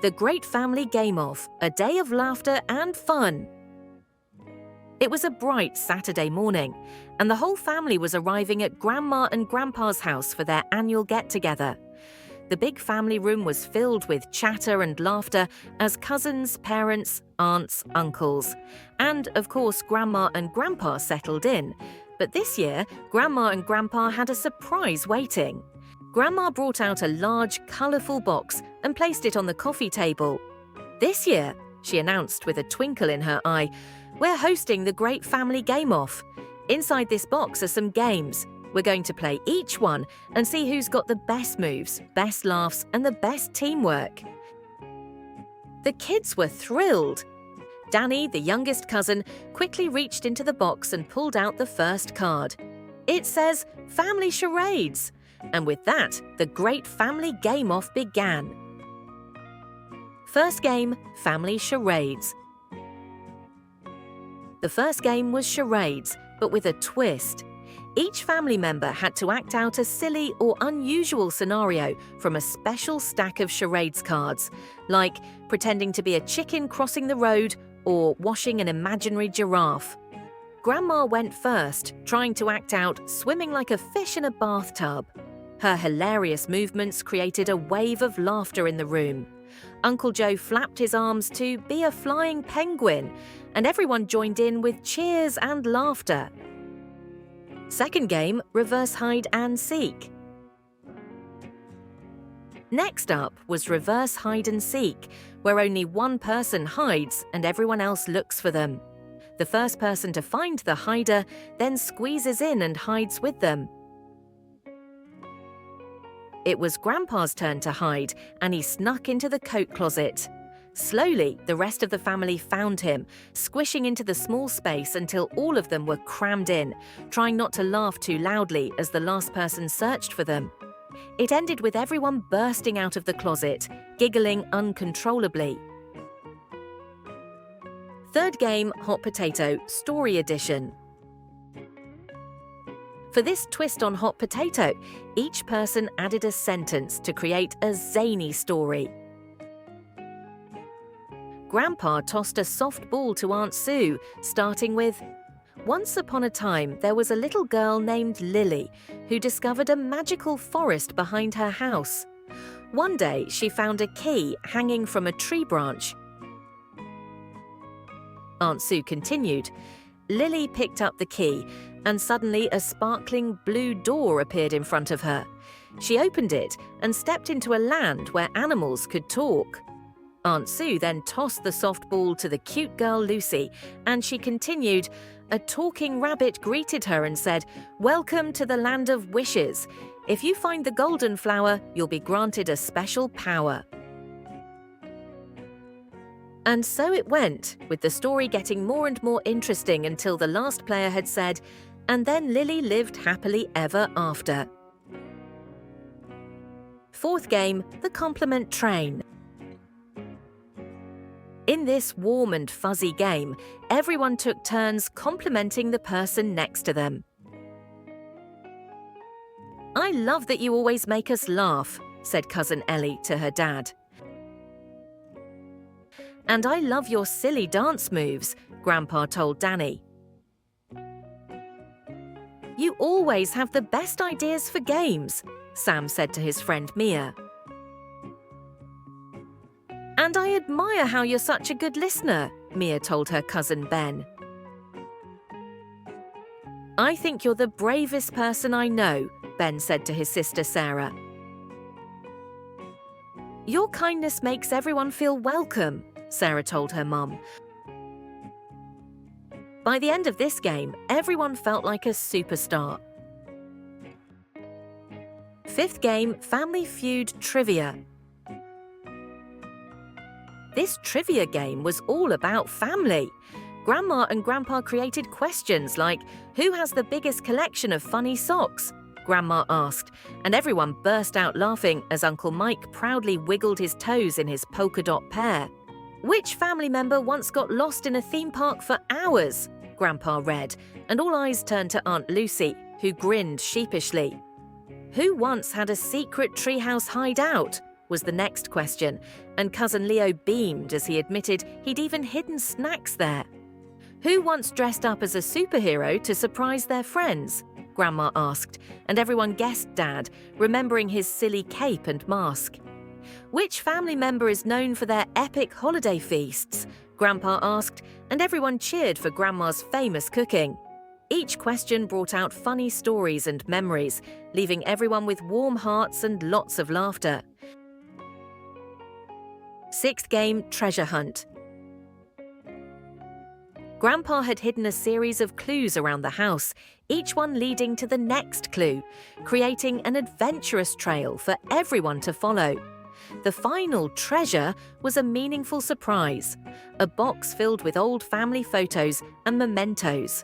The Great Family Game-Off, a day of laughter and fun. It was a bright Saturday morning, and the whole family was arriving at Grandma and Grandpa's house for their annual get-together. The big family room was filled with chatter and laughter as cousins, parents, aunts, uncles, and, of course, Grandma and Grandpa settled in. But this year, Grandma and Grandpa had a surprise waiting. Grandma brought out a large, colourful box and placed it on the coffee table. "This year," she announced with a twinkle in her eye, "we're hosting the Great Family Game-Off. Inside this box are some games. We're going to play each one and see who's got the best moves, best laughs, and the best teamwork." The kids were thrilled. Danny, the youngest cousin, quickly reached into the box and pulled out the first card. It says Family Charades. And with that, the Great Family Game-Off began. First game, Family Charades. The first game was charades, but with a twist. Each family member had to act out a silly or unusual scenario from a special stack of charades cards, like pretending to be a chicken crossing the road or washing an imaginary giraffe. Grandma went first, trying to act out swimming like a fish in a bathtub. Her hilarious movements created a wave of laughter in the room. Uncle Joe flapped his arms to be a flying penguin, and everyone joined in with cheers and laughter. Second game, reverse hide and seek. Next up was reverse hide and seek, where only one person hides and everyone else looks for them. The first person to find the hider then squeezes in and hides with them. It was Grandpa's turn to hide, and he snuck into the coat closet. Slowly, the rest of the family found him, squishing into the small space until all of them were crammed in, trying not to laugh too loudly as the last person searched for them. It ended with everyone bursting out of the closet, giggling uncontrollably. Third game, Hot Potato, Story Edition. For this twist on hot potato, each person added a sentence to create a zany story. Grandpa tossed a soft ball to Aunt Sue, starting with, "Once upon a time, there was a little girl named Lily who discovered a magical forest behind her house. One day, she found a key hanging from a tree branch." Aunt Sue continued, "Lily picked up the key, and suddenly a sparkling blue door appeared in front of her. She opened it and stepped into a land where animals could talk." Aunt Sue then tossed the soft ball to the cute girl Lucy, and she continued, "A talking rabbit greeted her and said, 'Welcome to the land of wishes. If you find the golden flower, you'll be granted a special power.'" And so it went, with the story getting more and more interesting until the last player had said, "And then Lily lived happily ever after." Fourth game, the compliment train. In this warm and fuzzy game, everyone took turns complimenting the person next to them. "I love that you always make us laugh," said Cousin Ellie to her dad. "And I love your silly dance moves," Grandpa told Danny. "You always have the best ideas for games," Sam said to his friend Mia. "And I admire how you're such a good listener," Mia told her cousin Ben. "I think you're the bravest person I know," Ben said to his sister Sarah. "Your kindness makes everyone feel welcome," Sarah told her mum. By the end of this game, everyone felt like a superstar. Fifth game, Family Feud Trivia. This trivia game was all about family. Grandma and Grandpa created questions like, "Who has the biggest collection of funny socks?" Grandma asked, and everyone burst out laughing as Uncle Mike proudly wiggled his toes in his polka dot pair. "Which family member once got lost in a theme park for hours?" Grandpa read, and all eyes turned to Aunt Lucy, who grinned sheepishly. "Who once had a secret treehouse hideout?" was the next question, and Cousin Leo beamed as he admitted he'd even hidden snacks there. Who once dressed up as a superhero to surprise their friends? Grandma asked, and everyone guessed Dad, remembering his silly cape and mask. Which family member is known for their epic holiday feasts? Grandpa asked, and everyone cheered for Grandma's famous cooking. Each question brought out funny stories and memories, leaving everyone with warm hearts and lots of laughter. Sixth game, Treasure Hunt. Grandpa had hidden a series of clues around the house, each one leading to the next clue, creating an adventurous trail for everyone to follow. The final treasure was a meaningful surprise, a box filled with old family photos and mementos.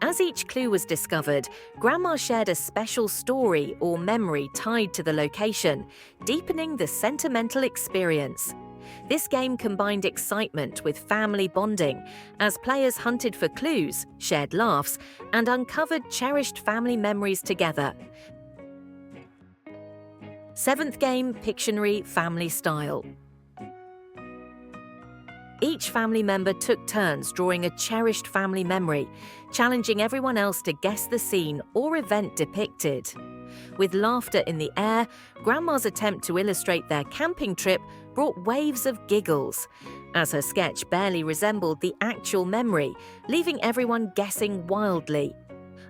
As each clue was discovered, Grandma shared a special story or memory tied to the location, deepening the sentimental experience. This game combined excitement with family bonding as players hunted for clues, shared laughs, and uncovered cherished family memories together. Seventh game, Pictionary Family Style. Each family member took turns drawing a cherished family memory, challenging everyone else to guess the scene or event depicted. With laughter in the air, Grandma's attempt to illustrate their camping trip brought waves of giggles, as her sketch barely resembled the actual memory, leaving everyone guessing wildly.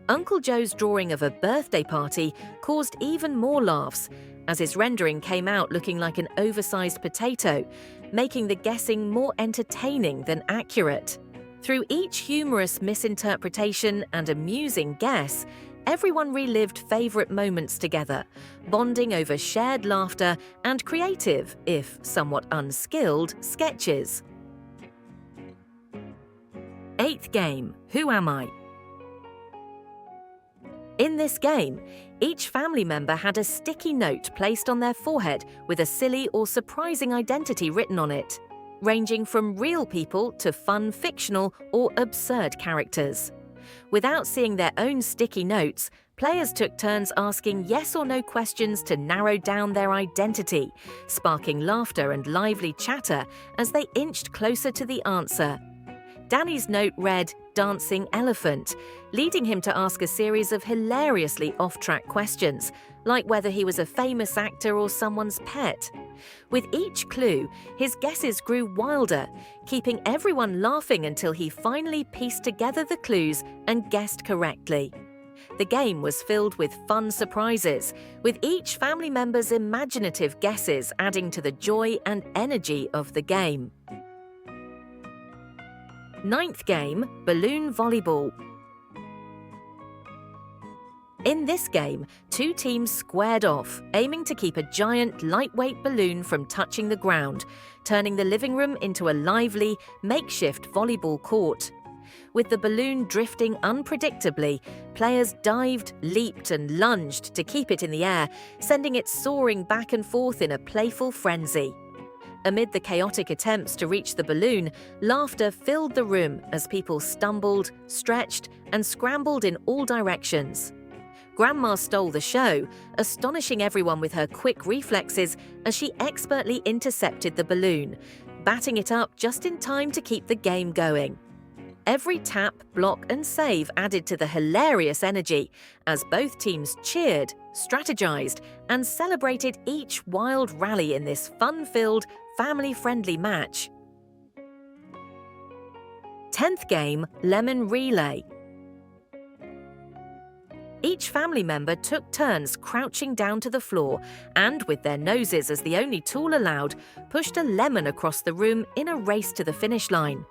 Uncle Joe's drawing of a birthday party caused even more laughs, as his rendering came out looking like an oversized potato, making the guessing more entertaining than accurate. Through each humorous misinterpretation and amusing guess, everyone relived favorite moments together, bonding over shared laughter and creative, if somewhat unskilled, sketches. Eighth game, Who Am I? In this game, each family member had a sticky note placed on their forehead with a silly or surprising identity written on it, ranging from real people to fun fictional or absurd characters. Without seeing their own sticky notes, players took turns asking yes or no questions to narrow down their identity, sparking laughter and lively chatter as they inched closer to the answer. Danny's note read, Dancing Elephant, leading him to ask a series of hilariously off-track questions, like whether he was a famous actor or someone's pet. With each clue, his guesses grew wilder, keeping everyone laughing until he finally pieced together the clues and guessed correctly. The game was filled with fun surprises, with each family member's imaginative guesses adding to the joy and energy of the game. Ninth game, Balloon Volleyball. In this game, two teams squared off, aiming to keep a giant, lightweight balloon from touching the ground, turning the living room into a lively, makeshift volleyball court. With the balloon drifting unpredictably, players dived, leaped, and lunged to keep it in the air, sending it soaring back and forth in a playful frenzy. Amid the chaotic attempts to reach the balloon, laughter filled the room as people stumbled, stretched, and scrambled in all directions. Grandma stole the show, astonishing everyone with her quick reflexes as she expertly intercepted the balloon, batting it up just in time to keep the game going. Every tap, block, and save added to the hilarious energy as both teams cheered, strategized, and celebrated each wild rally in this fun-filled, family-friendly match. 10th game, Lemon Relay. Each family member took turns crouching down to the floor and, with their noses as the only tool allowed, pushed a lemon across the room in a race to the finish line.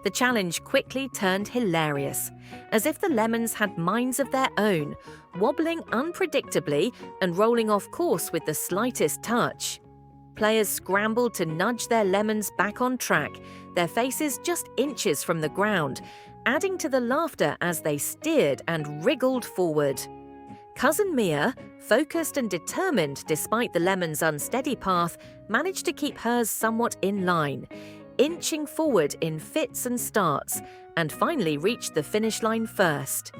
The challenge quickly turned hilarious, as if the lemons had minds of their own, wobbling unpredictably and rolling off course with the slightest touch. Players scrambled to nudge their lemons back on track, their faces just inches from the ground, adding to the laughter as they steered and wriggled forward. Cousin Mia, focused and determined despite the lemon's unsteady path, managed to keep hers somewhat in line, inching forward in fits and starts, and finally reached the finish line first.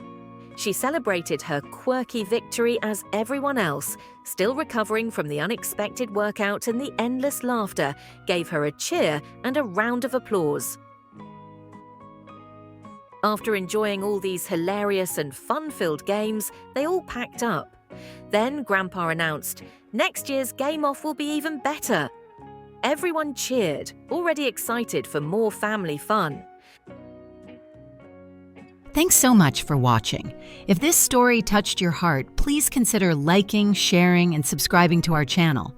She celebrated her quirky victory as everyone else, still recovering from the unexpected workout and the endless laughter, gave her a cheer and a round of applause. After enjoying all these hilarious and fun-filled games, they all packed up. Then Grandpa announced, "Next year's game-off will be even better." Everyone cheered, already excited for more family fun. Thanks so much for watching. If this story touched your heart, please consider liking, sharing, and subscribing to our channel.